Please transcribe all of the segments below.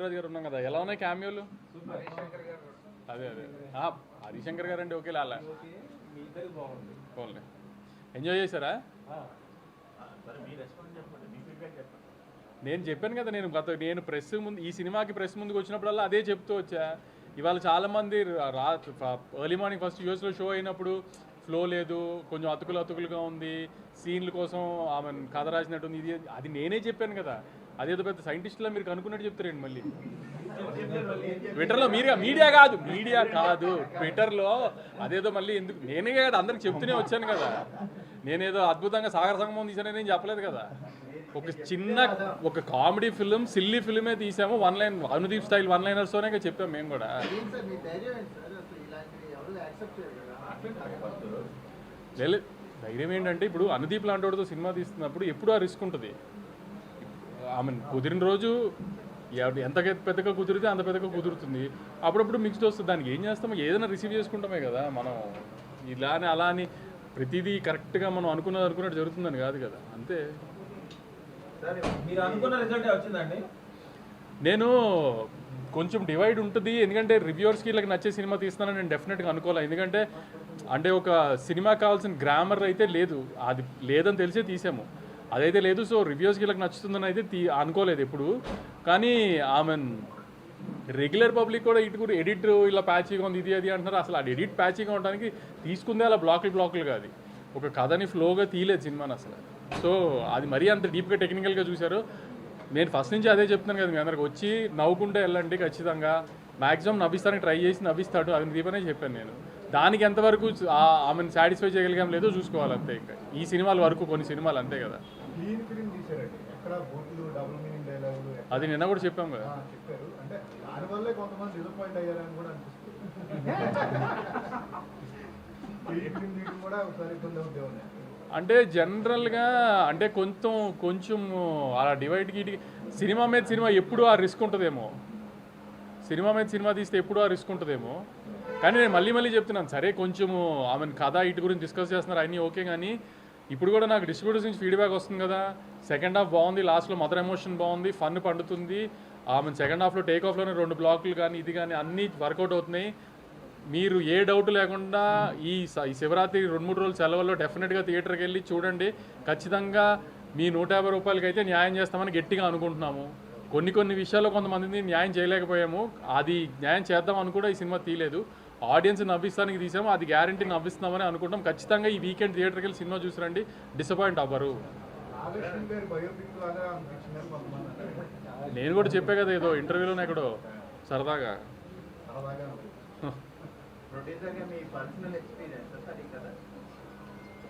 రాజు గారు ఉన్నాం కదా, ఎలా ఉన్నాయి క్యామియోలు? అదే అదే హరిశంకర్ గారు అండి, ఓకే లాలా పోన్లే. ఎంజాయ్ చేశారా? నేను చెప్పాను కదా, నేను ప్రెస్ ముందు, ఈ సినిమాకి ప్రెస్ ముందుకు వచ్చినప్పుడల్లా అదే చెప్తూ వచ్చా. ఇవాళ చాలామంది ఎర్లీ మార్నింగ్ ఫస్ట్ యూఎస్లో షో అయినప్పుడు ఫ్లో లేదు, కొంచెం అతుకులుగా ఉంది, సీన్ల కోసం ఆమె కథ రాసినట్టుంది, ఇది అది నేనే చెప్పాను కదా. అదేదో పెద్ద సైంటిస్టులా మీరు కనుక్కున్నట్టు చెప్తారండి మళ్ళీ. ట్విట్టర్లో మీడియా కాదు ట్విట్టర్లో అదేదో మళ్ళీ ఎందుకు, నేనే కదా అందరికి చెప్తూనే వచ్చాను కదా. నేనేదో అద్భుతంగా సాగర సంగమం తీసానని నేను చెప్పలేదు కదా. ఒక కామెడీ ఫిల్మ్, సిల్లీ ఫిల్మే తీసాము, one line Anudeep style one లైనర్స్తోనే చెప్పాము మేము కూడా. ధైర్యం ఏంటంటే, ఇప్పుడు అనుదీప్ లాంటి వాడితో సినిమా తీస్తున్నప్పుడు ఎప్పుడు ఆ రిస్క్ ఉంటుంది. కుదిరిన రోజు ఎంత పెద్దగా కుదిరితే అంత పెద్దగా కుదురుతుంది, అప్పుడప్పుడు మిక్స్డ్ వస్తుంది. దానికి ఏం చేస్తామో, ఏదైనా రిసీవ్ చేసుకుంటామే కదా మనం. ఇలానే అలా అని ప్రతిదీ కరెక్ట్గా మనం అనుకున్నట్టు జరుగుతుందని కాదు కదా, అంతే. నేను కొంచెం డివైడ్ ఉంటుంది, ఎందుకంటే రివ్యూవర్స్కి ఇలా నచ్చే సినిమా తీస్తానని నేను డెఫినెట్గా అనుకోవాలి. ఎందుకంటే ఒక సినిమా కావాల్సిన గ్రామర్ అయితే లేదు, అది లేదని తెలిసే తీసాము, అదైతే లేదు. సో రివ్యూస్కి ఇలా నచ్చుతుందని అయితే అనుకోలేదు ఎప్పుడు. కానీ రెగ్యులర్ పబ్లిక్ కూడా ఇటు కూడా ఎడిట్ ఇలా ప్యాచీగా ఉంది, ఇది అది అంటున్నారు. అసలు ఆ ఎడిట్ ప్యాచీగా ఉండడానికి తీసుకుందే అలా బ్లాకులు కాదు, ఒక కథని ఫ్లోగా తీయలేదు సినిమాని అసలు. సో అది మరీ అంత డీప్గా టెక్నికల్గా చూశారు. నేను ఫస్ట్ నుంచి అదే చెప్తున్నాను కదా, మీ అందరికి వచ్చి నవ్వుకుంటే వెళ్ళండి, ఖచ్చితంగా మ్యాక్సిమం నవ్విస్తానికి ట్రై చేసి నవ్విస్తాడు, అది దీపనే చెప్పాను నేను. దానికి ఎంతవరకు ఆమెను సాటిస్ఫై చేయగలిగాం లేదో చూసుకోవాలి అంతే. ఇంకా ఈ సినిమాల వరకు కొన్ని సినిమాలు అంతే కదా. అది నిన్న కూడా చెప్పాం కదా. అంటే జనరల్గా అంటే కొంచెం అలా డివైడ్కి సినిమా మీద సినిమా ఎప్పుడు ఆ రిస్క్ ఉంటుందేమో, సినిమా మీద సినిమా తీస్తే ఎప్పుడు ఆ రిస్క్ ఉంటుందేమో. కానీ నేను మళ్ళీ చెప్తున్నాను, సరే కొంచెము ఆమెను కథ ఇటు గురించి డిస్కస్ చేస్తున్నారు అన్నీ ఓకే, కానీ ఇప్పుడు కూడా నాకు డిస్ట్రిబ్యూటర్స్ నుంచి ఫీడ్బ్యాక్ వస్తుంది కదా. సెకండ్ హాఫ్ బాగుంది, లాస్ట్లో మదర్ ఎమోషన్ బాగుంది, ఫన్ పండుతుంది. సెకండ్ హాఫ్లో టేక్ ఆఫ్లోనే 2 బ్లాకులు కానీ ఇది కానీ అన్నీ వర్కౌట్ అవుతున్నాయి. మీరు ఏ డౌట్ లేకుండా ఈ శివరాత్రి 2-3 రోజులు సెలవుల్లో డెఫినెట్గా థియేటర్కి వెళ్ళి చూడండి. ఖచ్చితంగా మీ 150 రూపాయలకి అయితే న్యాయం చేస్తామని గట్టిగా అనుకుంటున్నాము. కొన్ని విషయాల్లో కొంతమందిని న్యాయం చేయలేకపోయాము, అది న్యాయం చేద్దాం అని కూడా ఈ సినిమా తీయలేదు. ఆడియన్స్ నవ్విస్తానికి తీసాము, అది గ్యారంటీ నవ్విస్తామని అనుకుంటాం. ఖచ్చితంగా ఈ వీకెండ్ థియేటర్కి వెళ్ళి సినిమా చూసిరండి, డిసప్పాయింట్ అవ్వరు. నేను కూడా చెప్పే కదా ఏదో ఇంటర్వ్యూలోనే ఎక్కడో సరదాగా.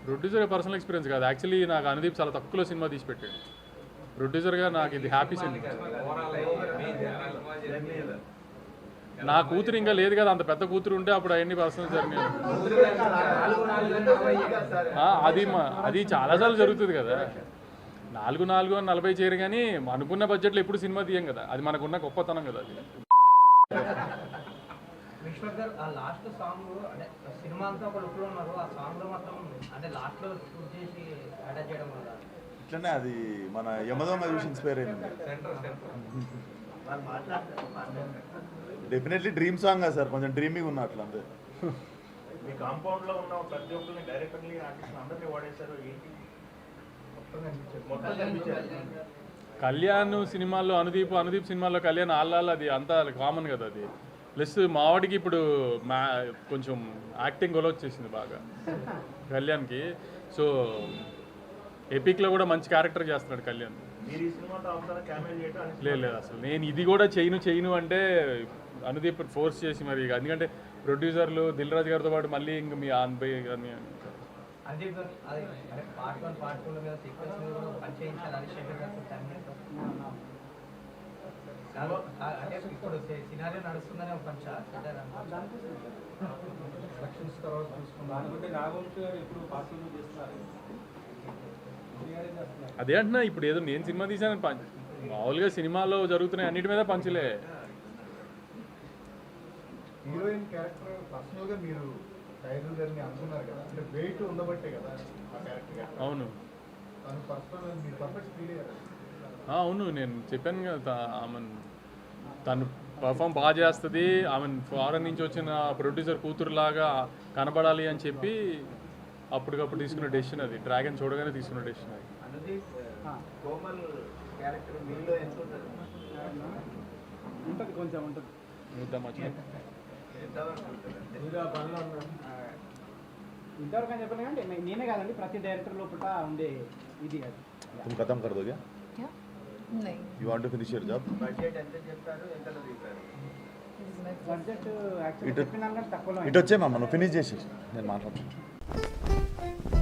ప్రొడ్యూసర్గా పర్సనల్ ఎక్స్పీరియన్స్ కాదు, యాక్చువల్లీ నాకు అనుదీప్ చాలా తక్కువలో సినిమా తీసి పెట్టాడు. ప్రొడ్యూసర్గా నాకు ఇది హ్యాపీ సినిమా. నా కూతురు ఇంకా లేదు కదా, అంత పెద్ద కూతురు ఉంటే అప్పుడు అవన్నీ పర్సనల్ జరిగినాయి. అది చాలాసార్లు జరుగుతుంది కదా. 4-40 చేయరు, కానీ అనుకున్న బడ్జెట్లో ఎప్పుడు సినిమా తీయం కదా, అది మనకున్న గొప్పతనం కదా. అది ఇట్లనే అది మన యమదొంగ చూసి ఇన్స్పైర్ అయింది. డెఫినెట్లీ డ్రీమ్ సాంగ్ సార్, కొంచెం డ్రీమింగ్ ఉన్న అట్లా అంతే. మీ కాంపౌండ్ లో ఉన్న ప్రతి ఒక్కరిని డైరెక్టర్లీ ఆర్టిస్ట్ అందరినీ వాడేశారు. కళ్యాణ్ సినిమాల్లో అనుదీప్ సినిమాల్లో కళ్యాణ్ ఆళ్ళ అది అంతా కామన్ కదా. అది ప్లస్ మావాడికి ఇప్పుడు కొంచెం యాక్టింగ్ గొల వచ్చేసింది బాగా కళ్యాణ్కి. సో ఎపిక్లో కూడా మంచి క్యారెక్టర్ చేస్తున్నాడు కళ్యాణ్. లేదు అసలు నేను ఇది కూడా చేయను అంటే అనుదీప్ ఫోర్స్ చేసి మరి, ఎందుకంటే ప్రొడ్యూసర్లు దిల్ రాజు గారితో పాటు మళ్ళీ ఇంక మీ ఆన్బై కానీ అదే అంటున్నా. ఇప్పుడు ఏదో నేను సినిమా తీసాను, మామూలుగా సినిమాలో జరుగుతున్నాయి అన్నిటి మీద పంచలే. హీరోయిన్ క్యారెక్టర్ పర్సనల్గా మీరు టైగర్ గారిని అనుకున్నారు కదా, అంటే వెయిట్ ఉండబట్టే కదా ఆ క్యారెక్టర్. అవును, పర్సనల్ మీరు పర్ఫెక్ట్ ఫీల్ అయ్యారు. అవును నేను చెప్పాను కదా, తను పర్ఫామ్ బాగా చేస్తుంది, ఆమె ఫారెన్ నుంచి వచ్చిన ప్రొడ్యూసర్ కూతురులాగా కనబడాలి అని చెప్పి అప్పటికప్పుడు తీసుకున్న డెసిషన్ అది. డ్రాగన్ చూడగానే తీసుకున్న డెసిషన్ అది. కోమల్ క్యారెక్టర్ మీలో ఎంత ఉంటుంది? ఉంటుంది, కొంచెం ఉంటుంది. చూద్దాం వచ్చి ఇంతవరకు అని చెప్పలేదు అంటే నేనే కాదండి, ప్రతి డైరెక్టర్ లోపల ఉండే ఇది అది. तुम खत्म कर दोगे? क्या? नहीं, You want to finish your job? Budget ఎంత చెప్పారు, ఎంత దిగారు? this is my first. Budget actually ఇటు- చెప్పిన దానికంటే తక్కువలో ఇటు వచ్చే నువ్వు ఫినిష్ చేసి నేను మాట్లాడుతాను.